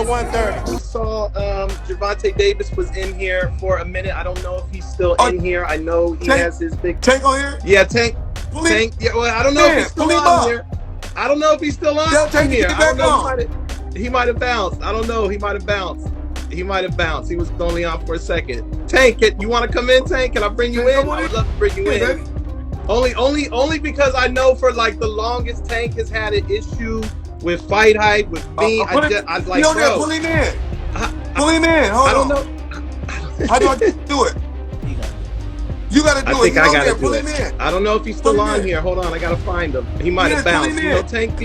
130. We saw Gervonta Davis was in here for a minute. I don't know if he's still in here. I know he has his big Tank on here. Yeah, Tank. Yeah, well, I don't know if he's still on here. I don't know if he's still on here. I don't know. He might have bounced. I don't know. He might have bounced. He was only on for a second. Tank, you want to come in, Tank? Can I bring you in? I would love to bring you in. Only because I know for like the longest, Tank has had an issue with fight hype, with me. I was like, bro. Pull him in. Pull him in. Hold on. I don't know. How do I do it? You gotta do it. I think I gotta do it. I don't know if he's still on here. Hold on, I gotta find him. He might have bounced. You know, Tank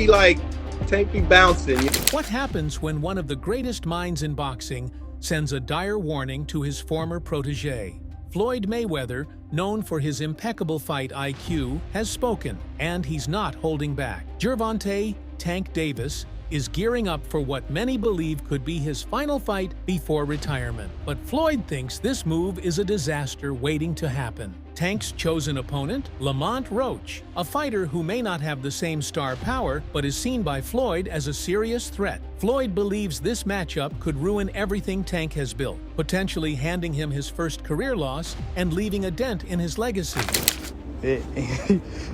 be bouncing. What happens when one of the greatest minds in boxing sends a dire warning to his former protégé? Floyd Mayweather, known for his impeccable fight IQ, has spoken, and he's not holding back. Gervonta "Tank" Davis is gearing up for what many believe could be his final fight before retirement. But Floyd thinks this move is a disaster waiting to happen. Tank's chosen opponent, Lamont Roach, a fighter who may not have the same star power, but is seen by Floyd as a serious threat. Floyd believes this matchup could ruin everything Tank has built, potentially handing him his first career loss and leaving a dent in his legacy.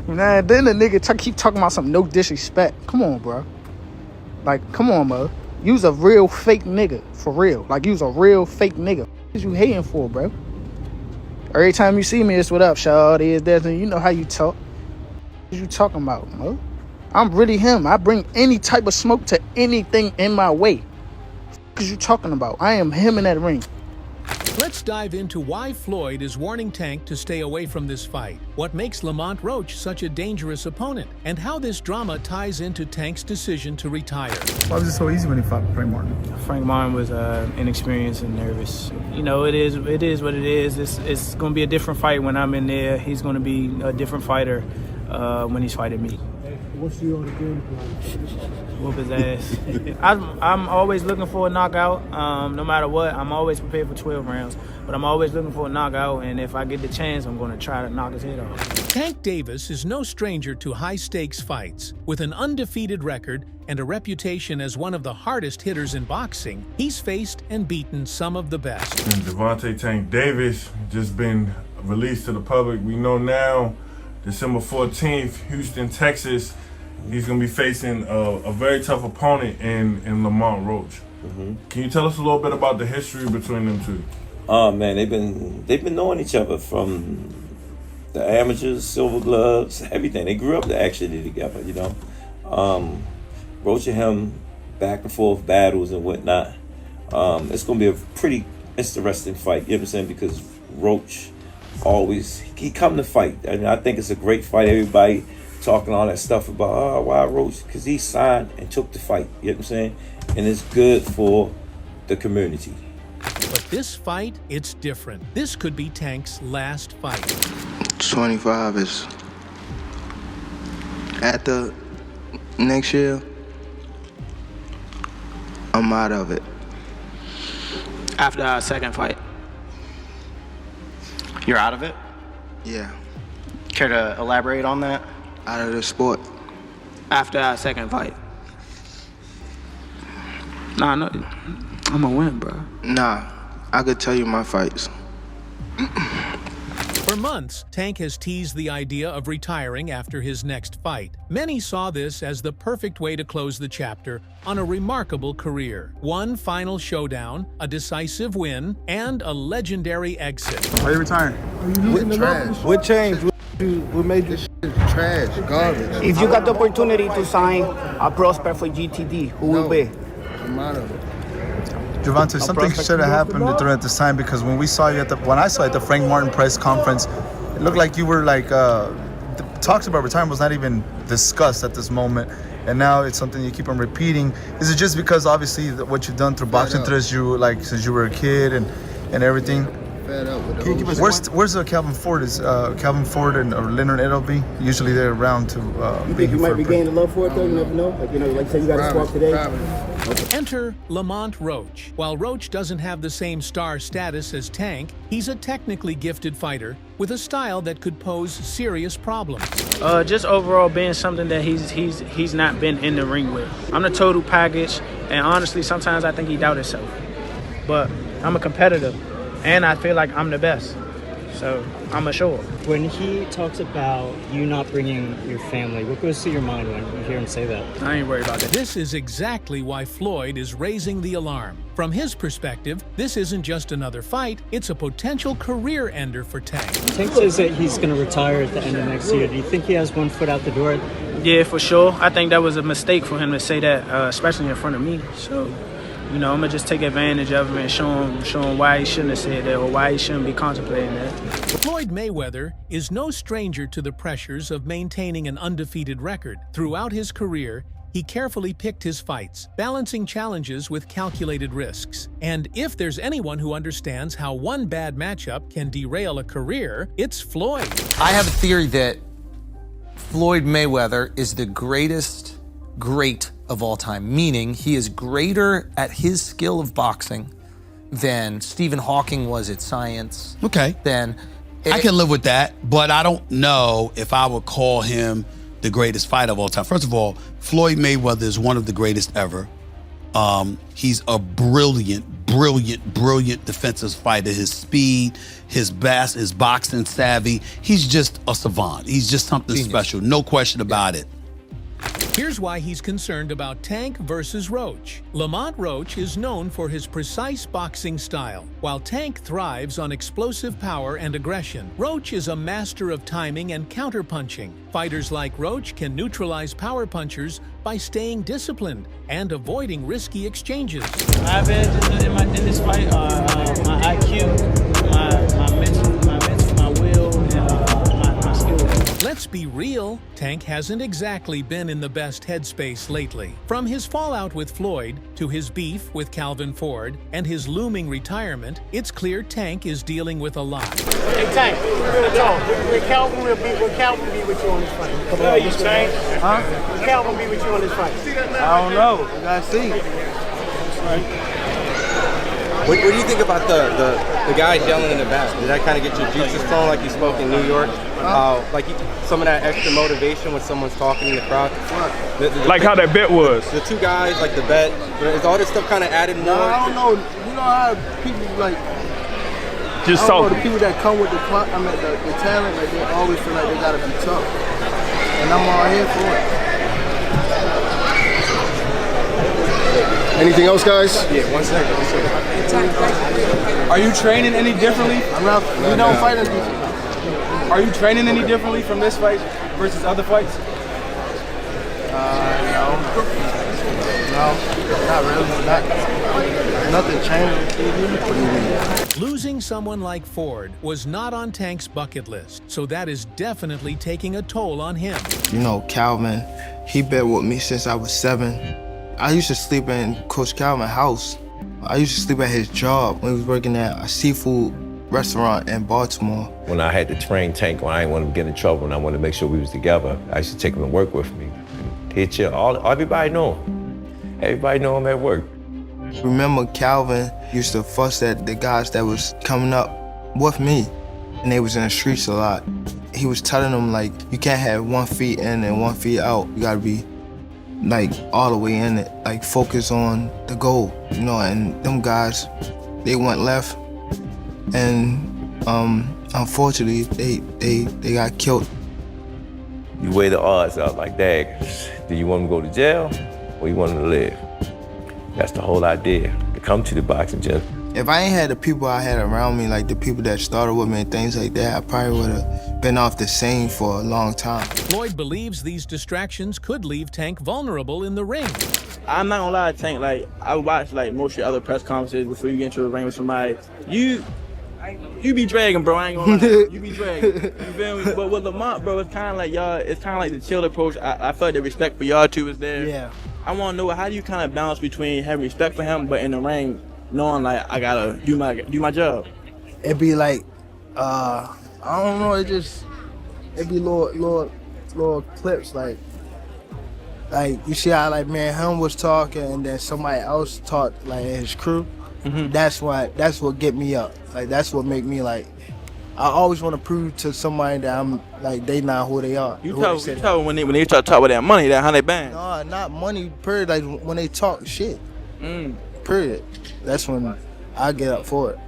Nah, then the nigga keep talking about some no disrespect. Come on, bro. Like, come on, bro. You's a real fake nigga, for real. Like, you's a real fake nigga. What you hating for, bro? Every time you see me, it's what up, shawty, is that, and you know how you talk. What you talking about, bro? I'm really him. I bring any type of smoke to anything in my way. What you talking about? I am him in that ring. Let's dive into why Floyd is warning Tank to stay away from this fight, what makes Lamont Roach such a dangerous opponent, and how this drama ties into Tank's decision to retire. Why was it so easy when he fought Frank Martin? Frank Martin was inexperienced and nervous. You know, it is what it is. It's going to be a different fight when I'm in there. He's going to be a different fighter when he's fighting me. What's your game plan? Whoop his ass. I'm always looking for a knockout. No matter what, I'm always prepared for 12 rounds. But I'm always looking for a knockout, and if I get the chance, I'm going to try to knock his head off. Tank Davis is no stranger to high-stakes fights. With an undefeated record and a reputation as one of the hardest hitters in boxing, he's faced and beaten some of the best. And Gervonta "Tank" Davis just been released to the public. We know now, December 14th, Houston, Texas, he's going to be facing a very tough opponent in Lamont Roach. Can you tell us a little bit about the history between them two? Oh man, they've been knowing each other from the amateurs, silver gloves, everything. They grew up actually together, you know. Roach and him back and forth battles and whatnot. It's going to be a pretty interesting fight, you know what I'm saying? Because Roach he come to fight. And I think it's a great fight. Everybody talking all that stuff about, why Roach? Because he signed and took the fight, you know what I'm saying? And it's good for the community. But this fight, it's different. This could be Tank's last fight. 25 is at the next year. I'm out of it. After our second fight. You're out of it? Yeah. Care to elaborate on that? Out of the sport. After our second fight. Nah, no, I'm gonna win, bro. Nah, I could tell you my fights. For months, Tank has teased the idea of retiring after his next fight. Many saw this as the perfect way to close the chapter on a remarkable career. One final showdown, a decisive win, and a legendary exit. Are you retiring? What changed? What made this Trash, garbage. If you got the opportunity to sign a prospect for GTD, who will be? I'm out of it. Gervonta, something should have happened during this time, because when I saw you at the Frank Martin press conference, it looked like you were like the talks about retirement was not even discussed at this moment, and now it's something you keep on repeating. Is it just because obviously what you've done through boxing since you were a kid and everything? Fed up with Where's Calvin Ford? Is Calvin Ford and or Leonard Edelby? Usually they're around to. You think you might be gaining love for it though? You never know. Like you say, you got to squawk today. Probably. Enter Lamont Roach. While Roach doesn't have the same star status as Tank, he's a technically gifted fighter with a style that could pose serious problems. Just overall being something that he's not been in the ring with. I'm the total package, and honestly, sometimes I think he doubts himself. But I'm a competitor, and I feel like I'm the best. So I'm assured. When he talks about you not bringing your family, what goes through your mind when you hear him say that? I ain't worried about that. This is exactly why Floyd is raising the alarm. From his perspective, this isn't just another fight, it's a potential career ender for Tank. Tank says that he's going to retire at the end of next year. Do you think he has one foot out the door? Yeah, for sure. I think that was a mistake for him to say that, especially in front of me. So, you know, I'm going to just take advantage of him and show him why he shouldn't have said that or why he shouldn't be contemplating that. Floyd Mayweather is no stranger to the pressures of maintaining an undefeated record. Throughout his career, he carefully picked his fights, balancing challenges with calculated risks. And if there's anyone who understands how one bad matchup can derail a career, it's Floyd. I have a theory that Floyd Mayweather is the greatest great of all time, meaning he is greater at his skill of boxing than Stephen Hawking was at science. Okay. I can live with that, but I don't know if I would call him the greatest fighter of all time. First of all, Floyd Mayweather is one of the greatest ever. He's a brilliant defensive fighter. His speed, his boxing savvy. He's just a savant. He's just something special. No question about it. Here's why he's concerned about Tank versus Roach. Lamont Roach is known for his precise boxing style. While Tank thrives on explosive power and aggression, Roach is a master of timing and counterpunching. Fighters like Roach can neutralize power punchers by staying disciplined and avoiding risky exchanges. I've been in this fight, my IQ, my mental, my will, and my skill. Let's be real, Tank hasn't exactly been in the best headspace lately. From his fallout with Floyd to his beef with Calvin Ford and his looming retirement, it's clear Tank is dealing with a lot. Hey Tank, real talk. Will Calvin be with you on this fight? Hey, you Tank? Huh? Will Calvin be with you on this fight? I don't know. You gotta see. What do you think about the guy yelling in the back? Did that kind of get your juices flowing like you spoke in New York? Some of that extra motivation when someone's talking in the crowd? Like how that bet was. The two guys, like the bet. Is all this stuff kind of added more? No, I don't know. You know how people like... Just so the people that come with the talent, like they always feel like they gotta be tough. And I'm all here for it. Anything else, guys? Yeah, one second. Are you training any differently? We don't fight as easy. Are you training any differently from this fight versus other fights? No, not really. Nothing changed. Losing someone like Ford was not on Tank's bucket list, so that is definitely taking a toll on him. You know, Calvin, he been with me since I was 7. I used to sleep in Coach Calvin's house. I used to sleep at his job when he was working at a seafood restaurant in Baltimore. When I had to train Tank, when I didn't want him to get in trouble and I wanted to make sure we was together, I used to take him to work with me. He'd chill. Everybody know him. Everybody know him at work. Remember Calvin used to fuss at the guys that was coming up with me, and they was in the streets a lot. He was telling them, like, you can't have 1 foot in and 1 foot out. You gotta be like all the way in it, like focus on the goal, you know, and them guys, they went left, and unfortunately, they got killed. You weigh the odds out like that. Do you want him to go to jail or you want him to live? That's the whole idea, to come to the boxing gym. If I ain't had the people I had around me, like the people that started with me and things like that, I probably would have been off the scene for a long time. Floyd believes these distractions could leave Tank vulnerable in the ring. I'm not gonna lie to Tank, like, I watch like most of your other press conferences before you get into the ring with somebody. You be dragging, bro, I ain't gonna lie. You be dragging. You feel me? But with Lamont, bro, it's kinda like y'all, it's kinda like the chill approach. I feel like the respect for y'all two is there. Yeah. I wanna know, how do you kind of balance between having respect for him, but in the ring, knowing like I gotta do my job? It'd be like, I don't know, it'd be little clips, like Like, you see how, like, me and him was talking, and then somebody else talked, like, his crew. That's what get me up. Like, that's what make me, like, I always want to prove to somebody that I'm, like, they not who they are. You tell when they try to talk about that money, that how they bang. No, not money, period. Like, when they talk shit. Period. That's when I get up for it.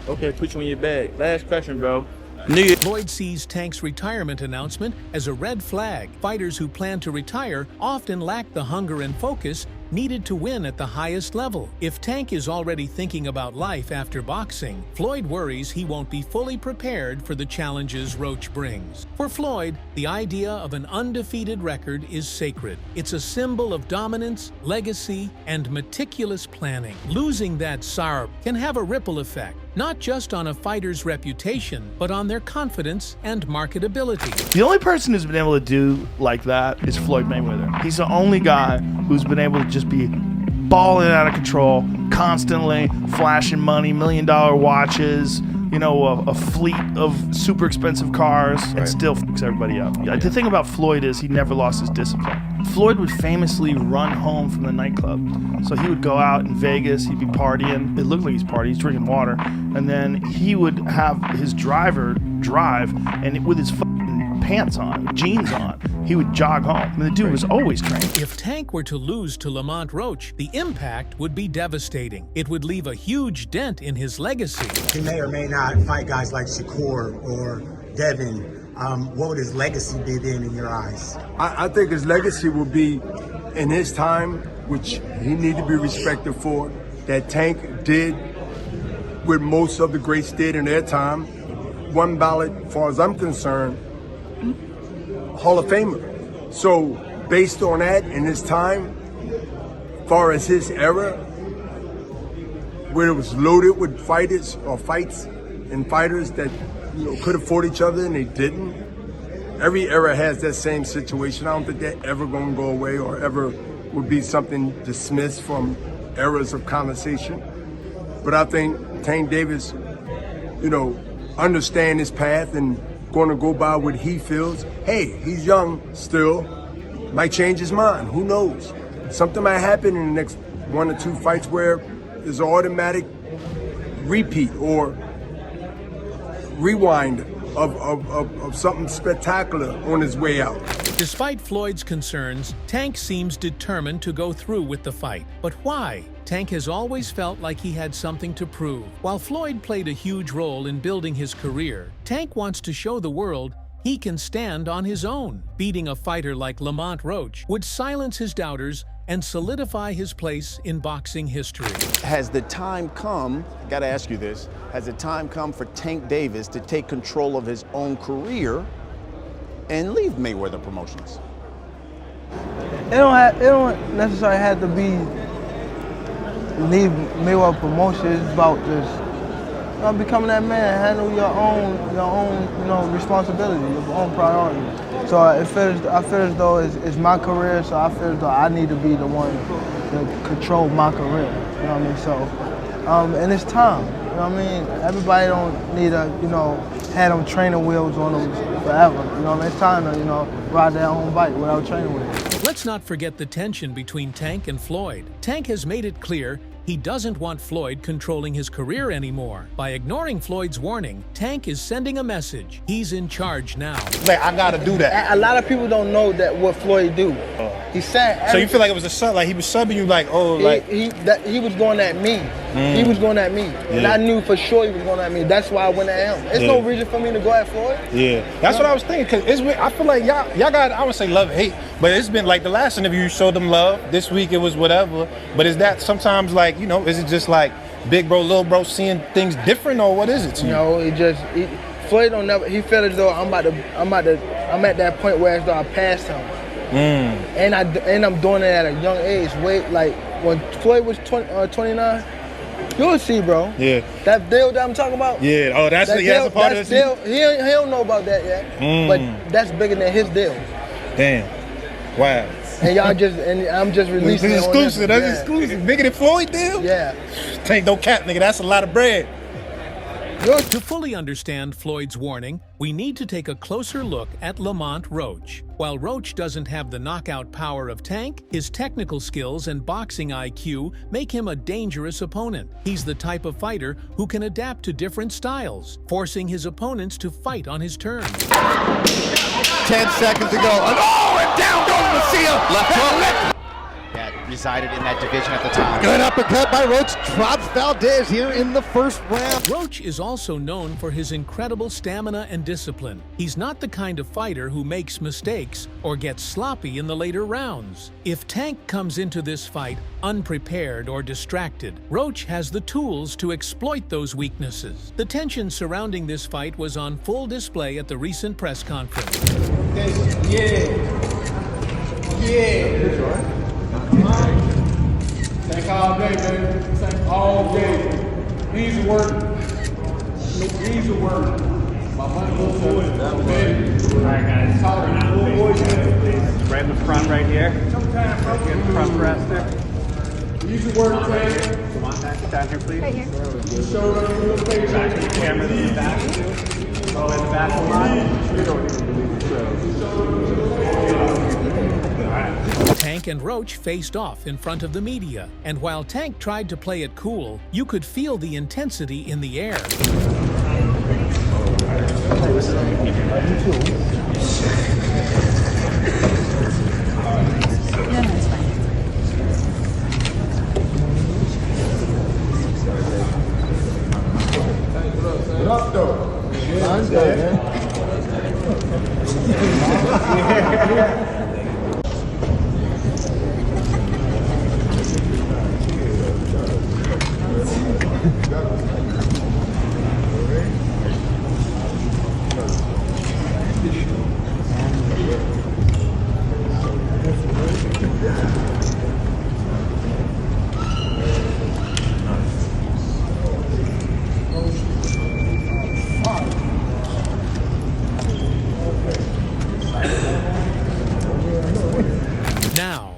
Okay, put you in your bag. Last question, bro. Floyd sees Tank's retirement announcement as a red flag. Fighters who plan to retire often lack the hunger and focus needed to win at the highest level. If Tank is already thinking about life after boxing, Floyd worries he won't be fully prepared for the challenges Roach brings. For Floyd, the idea of an undefeated record is sacred. It's a symbol of dominance, legacy, and meticulous planning. Losing that sarb can have a ripple effect, not just on a fighter's reputation, but on their confidence and marketability. The only person who's been able to do like that is Floyd Mayweather. He's the only guy who's been able to just be balling out of control, constantly flashing money, $1 million watches, you know, a fleet of super expensive cars, and still fucks everybody up. The thing about Floyd is he never lost his discipline. Floyd would famously run home from the nightclub. So he would go out in Vegas, he'd be partying. It looked like he's partying, he's drinking water. And then he would have his driver drive, and with his pants on, jeans on, he would jog home. And the dude was always trained. If Tank were to lose to Lamont Roach, the impact would be devastating. It would leave a huge dent in his legacy. He may or may not fight guys like Shakur or Devin. What would his legacy be then in your eyes? I think his legacy will be in his time, which he need to be respected for, that Tank did what most of the greats did in their time. One ballot, as far as I'm concerned, Hall of Famer. So based on that, in his time, as far as his era, where it was loaded with fighters or fights and fighters that could have fought each other and they didn't. Every era has that same situation. I don't think that ever gonna go away or ever would be something dismissed from eras of conversation. But I think Tank Davis, understand his path and gonna go by what he feels. Hey, he's young still, might change his mind, who knows? Something might happen in the next 1 or 2 fights where there's an automatic repeat or rewind of something spectacular on his way out. Despite Floyd's concerns, Tank seems determined to go through with the fight. But why? Tank has always felt like he had something to prove. While Floyd played a huge role in building his career, Tank wants to show the world he can stand on his own. Beating a fighter like Lamont Roach would silence his doubters and solidify his place in boxing history. Has the time come, I gotta ask you this, has the time come for Tank Davis to take control of his own career and leave Mayweather Promotions? It don't necessarily have to be leave Mayweather Promotions. It's about just becoming that man, handle your own responsibility, your own priority. So I feel as though it's my career, so I feel as though I need to be the one to control my career. You know what I mean? So, and it's time. You know what I mean? Everybody don't need to, have them training wheels on them forever. You know what I mean? It's time to, ride their own bike without training wheels. Let's not forget the tension between Tank and Floyd. Tank has made it clear he doesn't want Floyd controlling his career anymore. By ignoring Floyd's warning, Tank is sending a message. He's in charge now. Like, I gotta do that. A lot of people don't know that what Floyd do. He said. So you feel like it was a sub? Like he was subbing you? Like he was going at me. He was going at me, and I knew for sure he was going at me. That's why I went at him. There's no reason for me to go at Floyd. Yeah, that's what I was thinking. Cause I feel like y'all got, I would say love and hate, but it's been like the last interview you showed them love. This week it was whatever. But is that sometimes like is it just like big bro, little bro seeing things different, or what is it to you? No, Floyd don't never. He felt as though I'm at that point where as though I passed him. And I'm doing it at a young age. Like when Floyd was 29, you'll see, bro. Yeah. That deal that I'm talking about. Yeah. Oh, that's a part of deal. He don't know about that yet. But that's bigger than his deal. Damn. Wow. And I'm just releasing it. This is exclusive. That's exclusive. Bigger than Floyd deal? Yeah. Tank, no cap, nigga. That's a lot of bread. To fully understand Floyd's warning, we need to take a closer look at Lamont Roach. While Roach doesn't have the knockout power of Tank, his technical skills and boxing IQ make him a dangerous opponent. He's the type of fighter who can adapt to different styles, forcing his opponents to fight on his terms. 10 seconds to go. Oh, and down goes Macia. Left hook. That resided in that division at the time. Good uppercut by Roach. Drops Valdez here in the first round. Roach is also known for his incredible stamina and discipline. He's not the kind of fighter who makes mistakes or gets sloppy in the later rounds. If Tank comes into this fight unprepared or distracted, Roach has the tools to exploit those weaknesses. The tension surrounding this fight was on full display at the recent press conference. Tank all day, baby. Tank all day. Easy work. Easy work. My money goes to it. Baby. All right, guys. Right in the front right here. Get the front press there. Easy work, Tank. Lamont, back it down here, please. Right here. Show them the face. Back to the camera in the back. Go in the back of the line. Tank and Roach faced off in front of the media, and while Tank tried to play it cool, you could feel the intensity in the air. Get up, though. I'm dead.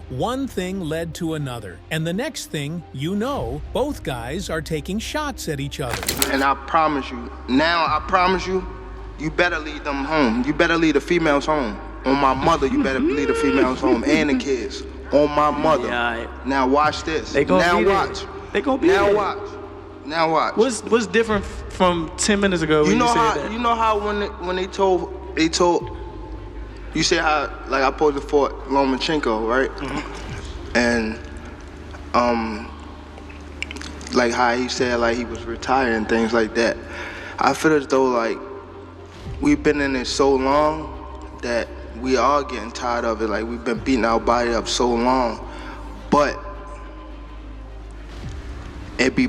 One thing led to another, and the next thing, you know, both guys are taking shots at each other. And I promise you, you better lead them home. You better lead the females home. On my mother, you better lead the females home and the kids. On my mother. Yeah, now watch this. They gonna now be watch. There. They gonna be now there. watch. Now watch. What's different from 10 minutes ago when you said that? You know how when they told you say how like I posed for Lomachenko, right? Mm-hmm. And like how he said like he was retired and things like that. I feel as though like we've been in it so long that we are getting tired of it. Like we've been beating our body up so long, but it be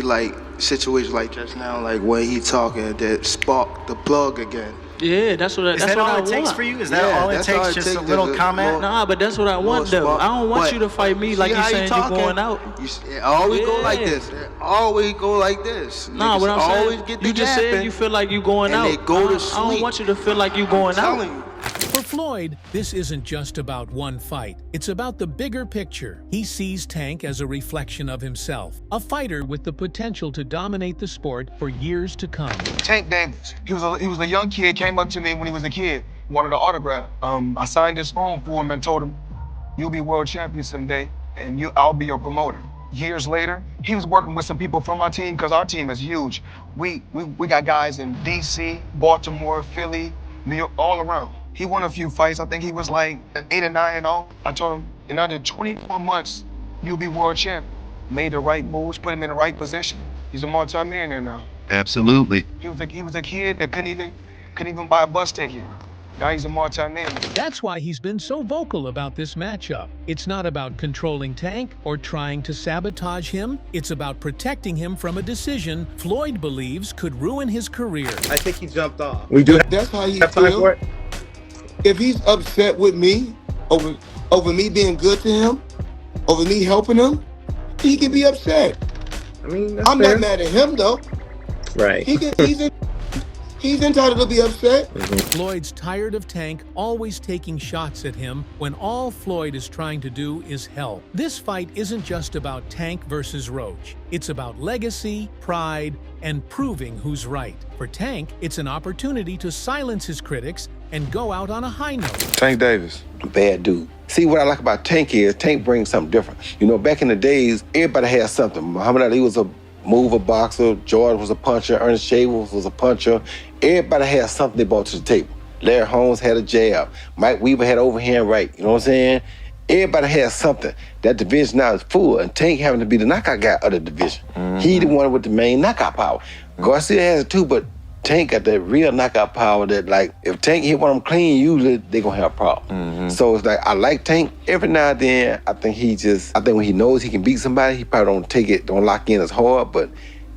like situations like just now, like when he talking that spark the plug again. Yeah, that's what I want. Is that all it takes for you? Is that all it takes? Just a little comment? Nah, but that's what I want though. I don't want you to fight me like you saying you're going out. It always go like this. It always go like this. Nah, what I'm saying, you just said you feel like you going out. And they go to sleep. I don't want you to feel like you going out. For Floyd, this isn't just about one fight. It's about the bigger picture. He sees Tank as a reflection of himself, a fighter with the potential to dominate the sport for years to come. Tank Davis, he was a young kid, came up to me when he was a kid, wanted an autograph. I signed his phone for him and told him, "You'll be world champion someday, and I'll be your promoter." Years later, he was working with some people from our team, because our team is huge. We got guys in DC, Baltimore, Philly, New York, all around. He won a few fights. I think he was like 8 or 9-0. I told him, in under 24 months, you'll be world champion. Made the right moves, put him in the right position. He's a multi-millionaire now. Absolutely. He was a kid that couldn't even buy a bus ticket. Now he's a multi-millionaire. That's why he's been so vocal about this matchup. It's not about controlling Tank or trying to sabotage him. It's about protecting him from a decision Floyd believes could ruin his career. I think he jumped off. That's how he feels. If he's upset with me over me being good to him, over me helping him, he can be upset. I mean, I'm not mad at him though. Right. He's entitled to be upset. Floyd's tired of Tank always taking shots at him when all Floyd is trying to do is help. This fight isn't just about Tank versus Roach. It's about legacy, pride, and proving who's right. For Tank, it's an opportunity to silence his critics and go out on a high note. Tank Davis. Bad dude. See, what I like about Tank is Tank brings something different. You know, back in the days, everybody had something. Muhammad Ali was a mover boxer, George was a puncher, Ernest Shaver was a puncher. Everybody had something they brought to the table. Larry Holmes had a jab. Mike Weaver had overhand right. You know what I'm saying? Everybody has something. That division now is full, and Tank having to be the knockout guy of the division. He the one with the main knockout power. Garcia has it too, but Tank got that real knockout power that, like, if Tank hit one of them clean, usually they gonna have a problem. So it's like, I like Tank. Every now and then, I think when he knows he can beat somebody, he probably don't lock in as hard, but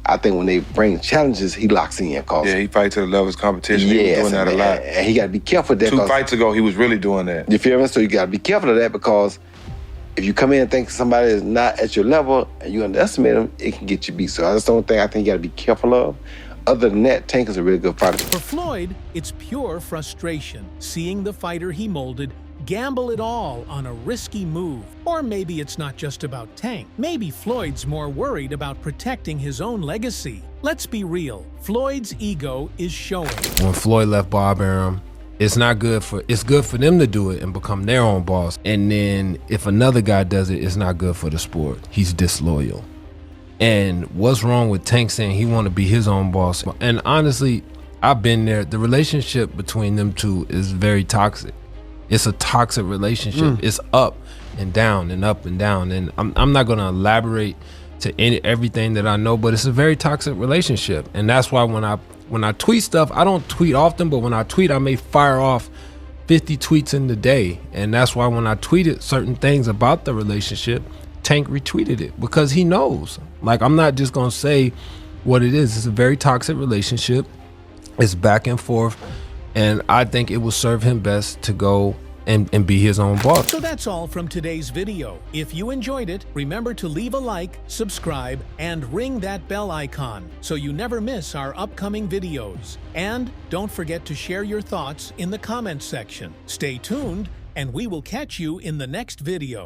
I think when they bring challenges, he locks in. Yeah, he fights to the level of his competition. Yes, he was doing that a lot. And he got to be careful of that. 2 fights ago, he was really doing that. You feel me? So you got to be careful of that, because if you come in and think somebody is not at your level and you underestimate them, it can get you beat. So that's the only thing I think you got to be careful of. Other than that, Tank is a really good fighter. For Floyd, it's pure frustration, seeing the fighter he molded gamble it all on a risky move. Or maybe it's not just about Tank. Maybe Floyd's more worried about protecting his own legacy. Let's be real, Floyd's ego is showing. When Floyd left Bob Arum, it's good for them to do it and become their own boss. And then if another guy does it, it's not good for the sport. He's disloyal. And what's wrong with Tank saying he want to be his own boss? And honestly, I've been there. The relationship between them two is very toxic. It's a toxic relationship. It's up and down and up and down. And I'm not going to elaborate to everything that I know, but it's a very toxic relationship. And that's why when I tweet stuff, I don't tweet often, but when I tweet, I may fire off 50 tweets in the day. And that's why when I tweeted certain things about the relationship, Tank retweeted it, because he knows. Like, I'm not just going to say what it is. It's a very toxic relationship. It's back and forth. And I think it will serve him best to go and be his own boss. So that's all from today's video. If you enjoyed it, remember to leave a like, subscribe, and ring that bell icon so you never miss our upcoming videos. And don't forget to share your thoughts in the comments section. Stay tuned, and we will catch you in the next video.